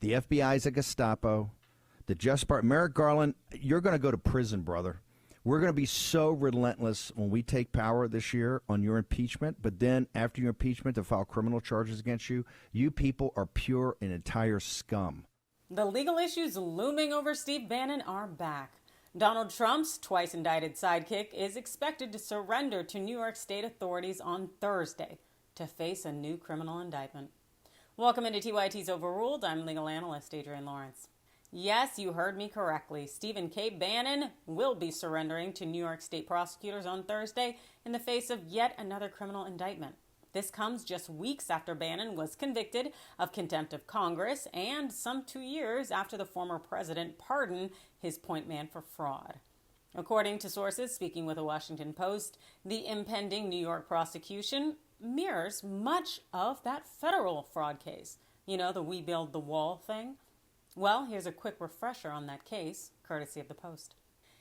The FBI is a Gestapo. The Just Part, Merrick Garland, you're going to go to prison, brother. We're going to be so relentless when we take power this year on your impeachment, but then after your impeachment to file criminal charges against you, you people are pure and entire scum. The legal issues looming over Steve Bannon are back. Donald Trump's twice indicted sidekick is expected to surrender to New York State authorities on Thursday to face a new criminal indictment. Welcome into TYT's Overruled. I'm legal analyst Adrienne Lawrence. Yes, you heard me correctly. Stephen K. Bannon will be surrendering to New York State prosecutors on Thursday in the face of yet another criminal indictment. This comes just weeks after Bannon was convicted of contempt of Congress and some 2 years after the former president pardoned his point man for fraud. According to sources speaking with the Washington Post, the impending New York prosecution mirrors much of that federal fraud case. You know, the We Build the Wall thing? Well, here's a quick refresher on that case, courtesy of the Post.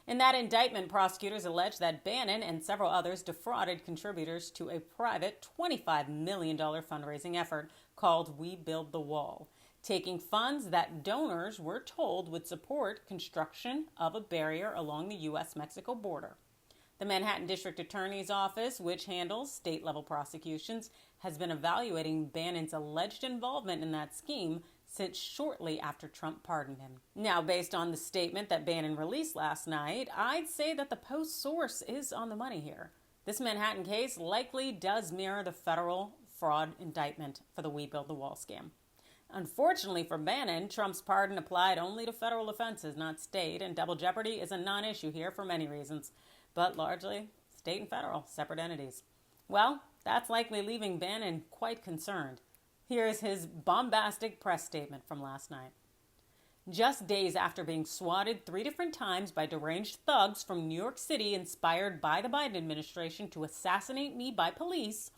In that indictment, prosecutors allege that Bannon and several others defrauded contributors to a private $25 million fundraising effort called We Build the Wall, taking funds that donors were told would support construction of a barrier along the U.S.-Mexico border. The Manhattan District Attorney's Office, which handles state-level prosecutions, has been evaluating Bannon's alleged involvement in that scheme since shortly after Trump pardoned him. Now, based on the statement that Bannon released last night, I'd say that the Post source is on the money here. This Manhattan case likely does mirror the federal fraud indictment for the We Build the Wall scam. Unfortunately for Bannon, Trump's pardon applied only to federal offenses, not state, and double jeopardy is a non-issue here for many reasons, but largely state and federal, separate entities. Well, that's likely leaving Bannon quite concerned. Here's his bombastic press statement from last night. Just days after being swatted 3 different times by deranged thugs from New York City inspired by the Biden administration to assassinate me by police,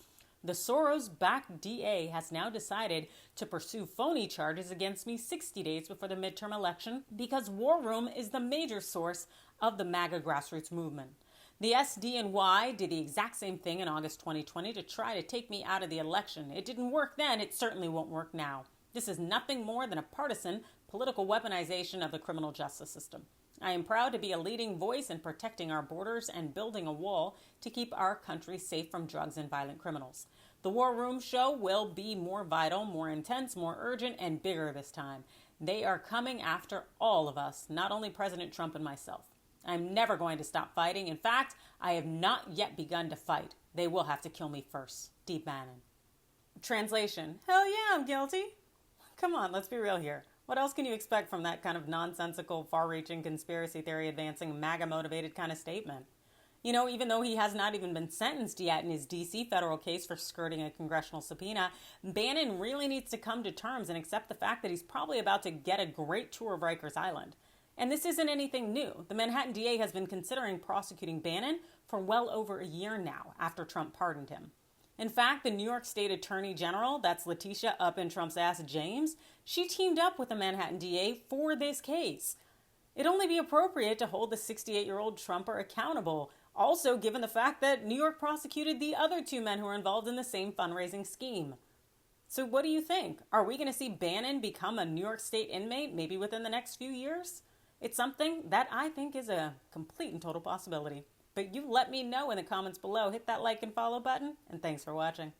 the Soros-backed DA has now decided to pursue phony charges against me 60 days before the midterm election because War Room is the major source of the MAGA grassroots movement. The SDNY did the exact same thing in August 2020 to try to take me out of the election. It didn't work then, it certainly won't work now. This is nothing more than a partisan, political weaponization of the criminal justice system. I am proud to be a leading voice in protecting our borders and building a wall to keep our country safe from drugs and violent criminals. The War Room show will be more vital, more intense, more urgent, and bigger this time. They are coming after all of us, not only President Trump and myself. I'm never going to stop fighting. In fact, I have not yet begun to fight. They will have to kill me first. Steve Bannon. Translation. Hell yeah, I'm guilty. Come on, let's be real here. What else can you expect from that kind of nonsensical, far-reaching, conspiracy theory-advancing, MAGA-motivated kind of statement? You know, even though he has not even been sentenced yet in his D.C. federal case for skirting a congressional subpoena, Bannon really needs to come to terms and accept the fact that he's probably about to get a great tour of Rikers Island. And this isn't anything new. The Manhattan DA has been considering prosecuting Bannon for well over a year now after Trump pardoned him. In fact, the New York State Attorney General, that's Letitia up in Trump's ass James, she teamed up with the Manhattan DA for this case. It'd only be appropriate to hold the 68-year-old Trumper accountable, also given the fact that New York prosecuted the other 2 men who were involved in the same fundraising scheme. So what do you think? Are we going to see Bannon become a New York State inmate maybe within the next few years? It's something that I think is a complete and total possibility. But you let me know in the comments below. Hit that like and follow button, and thanks for watching.